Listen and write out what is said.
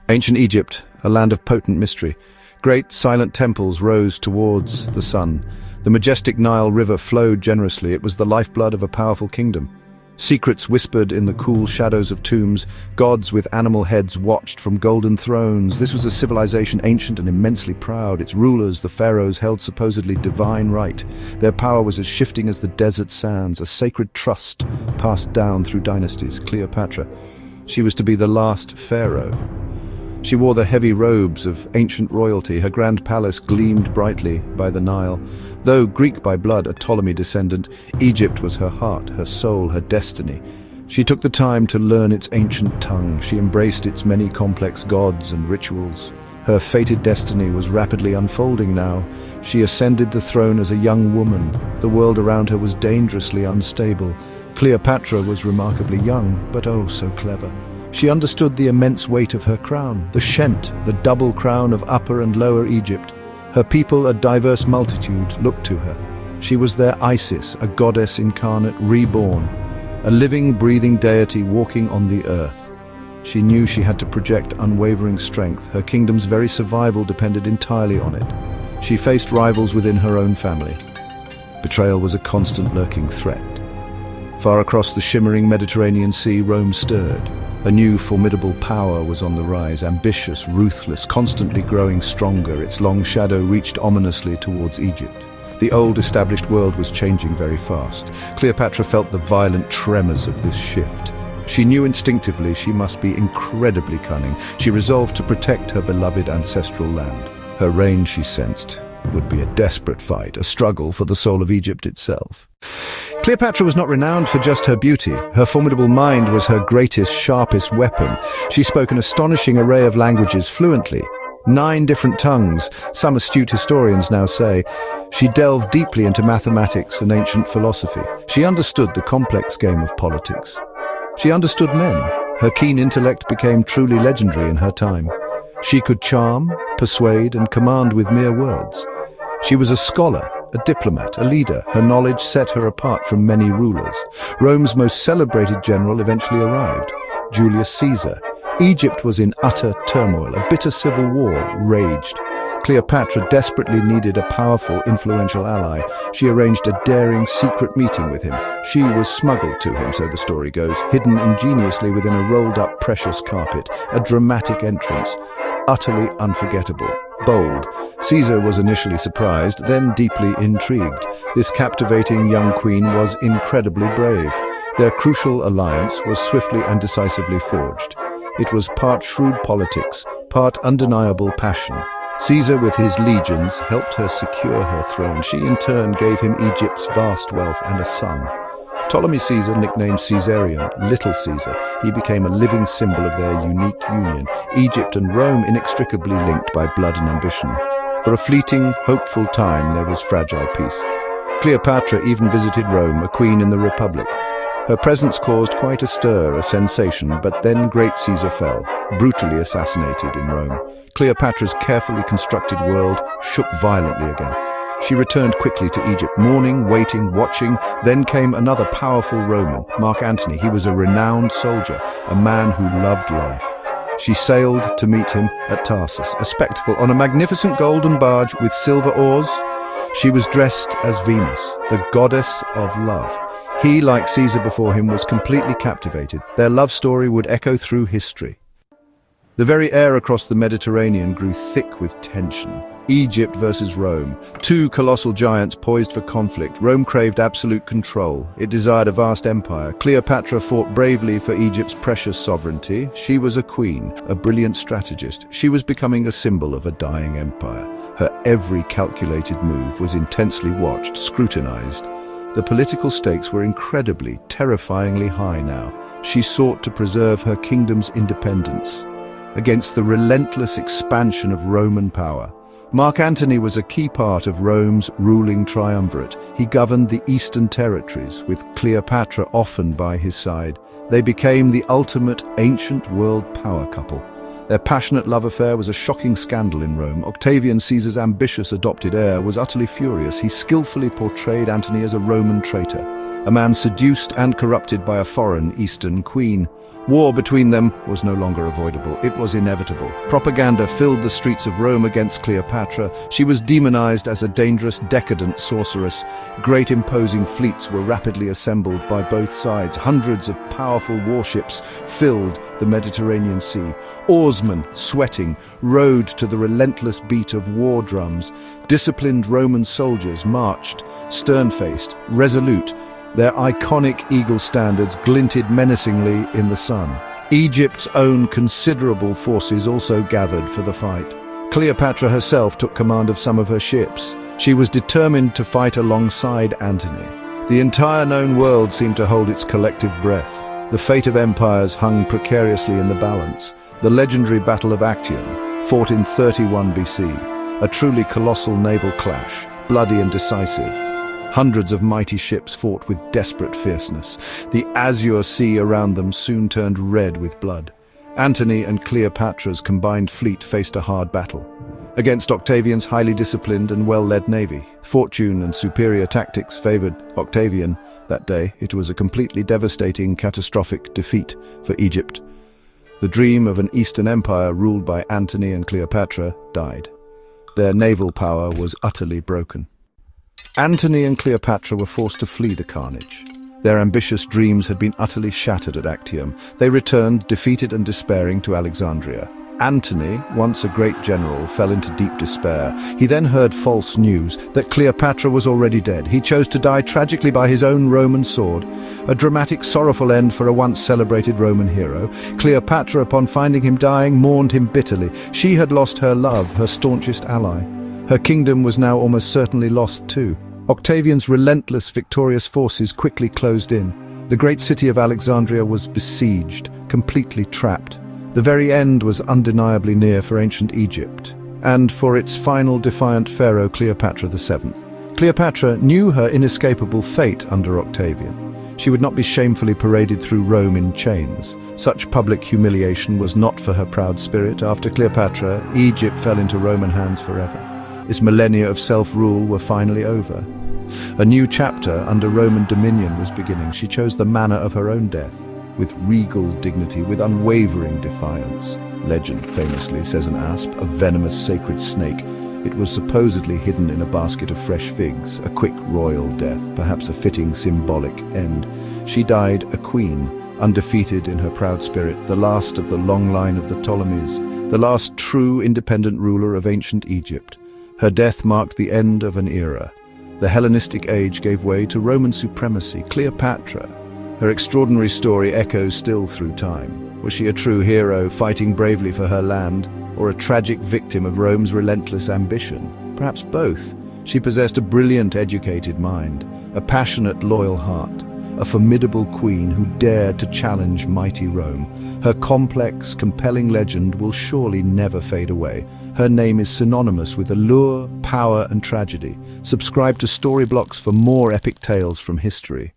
Ancient Egypt, a land of potent mystery. Great, silent temples rose towards the sun. The majestic Nile River flowed generously. It was the lifeblood of a powerful kingdom. Secrets whispered in the cool shadows of tombs. Gods with animal heads watched from golden thrones. This was a civilization ancient and immensely proud. Its rulers, the pharaohs, held supposedly divine right. Their power was as shifting as the desert sands, a sacred trust passed down through dynasties. Cleopatra. She was to be the last pharaoh. She wore the heavy robes of ancient royalty. Her grand palace gleamed brightly by the Nile. Though Greek by blood, a Ptolemy descendant, Egypt was her heart, her soul, her destiny. She took the time to learn its ancient tongue. She embraced its many complex gods and rituals. Her fated destiny was rapidly unfolding now. She ascended the throne as a young woman. The world around her was dangerously unstable. Cleopatra was remarkably young, but oh so clever. She understood the immense weight of her crown, the Shent, the double crown of Upper and Lower Egypt. Her people, a diverse multitude, looked to her. She was their Isis, a goddess incarnate, reborn, a living, breathing deity walking on the earth. She knew she had to project unwavering strength. Her kingdom's very survival depended entirely on it. She faced rivals within her own family. Betrayal was a constant lurking threat. Far across the shimmering Mediterranean Sea, Rome stirred. A new formidable power was on the rise, ambitious, ruthless, constantly growing stronger. Its long shadow reached ominously towards Egypt. The old established world was changing very fast. Cleopatra felt the violent tremors of this shift. She knew instinctively she must be incredibly cunning. She resolved to protect her beloved ancestral land. Her reign, she sensed, would be a desperate fight, a struggle for the soul of Egypt itself. Cleopatra was not renowned for just her beauty. Her formidable mind was her greatest, sharpest weapon. She spoke an astonishing array of languages fluently. 9 different tongues, some astute historians now say. She delved deeply into mathematics and ancient philosophy. She understood the complex game of politics. She understood men. Her keen intellect became truly legendary in her time. She could charm, persuade, and command with mere words. She was a scholar, a diplomat, a leader. Her knowledge set her apart from many rulers. Rome's most celebrated general eventually arrived, Julius Caesar. Egypt was in utter turmoil. A bitter civil war raged. Cleopatra desperately needed a powerful, influential ally. She arranged a daring, secret meeting with him. She was smuggled to him, so the story goes, hidden ingeniously within a rolled-up precious carpet. A dramatic entrance, utterly unforgettable. Bold. Caesar was initially surprised, then deeply intrigued. This captivating young queen was incredibly brave. Their crucial alliance was swiftly and decisively forged. It was part shrewd politics, part undeniable passion. Caesar, with his legions, helped her secure her throne. She, in turn, gave him Egypt's vast wealth and a son. Ptolemy Caesar, nicknamed Caesarion, Little Caesar, he became a living symbol of their unique union, Egypt and Rome inextricably linked by blood and ambition. For a fleeting, hopeful time, there was fragile peace. Cleopatra even visited Rome, a queen in the Republic. Her presence caused quite a stir, a sensation, but then great Caesar fell, brutally assassinated in Rome. Cleopatra's carefully constructed world shook violently again. She returned quickly to Egypt, mourning, waiting, watching. Then came another powerful Roman, Mark Antony. He was a renowned soldier, a man who loved life. She sailed to meet him at Tarsus, a spectacle on a magnificent golden barge with silver oars. She was dressed as Venus, the goddess of love. He, like Caesar before him, was completely captivated. Their love story would echo through history. The very air across the Mediterranean grew thick with tension. Egypt versus Rome, 2 colossal giants poised for conflict. Rome craved absolute control. It desired a vast empire. Cleopatra fought bravely for Egypt's precious sovereignty. She was a queen, a brilliant strategist. She was becoming a symbol of a dying empire. Her every calculated move was intensely watched, scrutinized. The political stakes were incredibly, terrifyingly high now. She sought to preserve her kingdom's independence against the relentless expansion of Roman power. Mark Antony was a key part of Rome's ruling triumvirate. He governed the eastern territories, with Cleopatra often by his side. They became the ultimate ancient world power couple. Their passionate love affair was a shocking scandal in Rome. Octavian, Caesar's ambitious adopted heir, was utterly furious. He skillfully portrayed Antony as a Roman traitor. a man seduced and corrupted by a foreign Eastern queen. War between them was no longer avoidable. It was inevitable. Propaganda filled the streets of Rome against Cleopatra. She was demonized as a dangerous, decadent sorceress. Great imposing fleets were rapidly assembled by both sides. Hundreds of powerful warships filled the Mediterranean Sea. Oarsmen, sweating, rowed to the relentless beat of war drums. Disciplined Roman soldiers marched, stern-faced, resolute. Their iconic eagle standards glinted menacingly in the sun. Egypt's own considerable forces also gathered for the fight. Cleopatra herself took command of some of her ships. She was determined to fight alongside Antony. The entire known world seemed to hold its collective breath. The fate of empires hung precariously in the balance. The legendary Battle of Actium, fought in 31 BC, a truly colossal naval clash, bloody and decisive. Hundreds of mighty ships fought with desperate fierceness. The azure sea around them soon turned red with blood. Antony and Cleopatra's combined fleet faced a hard battle. Against Octavian's highly disciplined and well-led navy, fortune and superior tactics favored Octavian. That day, it was a completely devastating, catastrophic defeat for Egypt. The dream of an Eastern empire ruled by Antony and Cleopatra died. Their naval power was utterly broken. Antony and Cleopatra were forced to flee the carnage. Their ambitious dreams had been utterly shattered at Actium. They returned, defeated and despairing, to Alexandria. Antony, once a great general, fell into deep despair. He then heard false news that Cleopatra was already dead. He chose to die tragically by his own Roman sword, a dramatic, sorrowful end for a once celebrated Roman hero. Cleopatra, upon finding him dying, mourned him bitterly. She had lost her love, her staunchest ally. Her kingdom was now almost certainly lost too. Octavian's relentless, victorious forces quickly closed in. The great city of Alexandria was besieged, completely trapped. The very end was undeniably near for ancient Egypt, and for its final defiant pharaoh, Cleopatra VII. Cleopatra knew her inescapable fate under Octavian. She would not be shamefully paraded through Rome in chains. Such public humiliation was not for her proud spirit. After Cleopatra, Egypt fell into Roman hands forever. Its millennia of self-rule were finally over. A new chapter under Roman dominion was beginning. She chose the manner of her own death, with regal dignity, with unwavering defiance. Legend famously says an asp, a venomous sacred snake. It was supposedly hidden in a basket of fresh figs, a quick royal death, perhaps a fitting symbolic end. She died a queen, undefeated in her proud spirit, the last of the long line of the Ptolemies, the last true independent ruler of ancient Egypt. Her death marked the end of an era. The Hellenistic age gave way to Roman supremacy. Cleopatra, her extraordinary story echoes still through time. Was she a true hero, fighting bravely for her land, or a tragic victim of Rome's relentless ambition? Perhaps both. She possessed a brilliant, educated mind, a passionate, loyal heart, a formidable queen who dared to challenge mighty Rome. Her complex, compelling legend will surely never fade away. Her name is synonymous with allure, power, and tragedy. Subscribe to Storyblocks for more epic tales from history.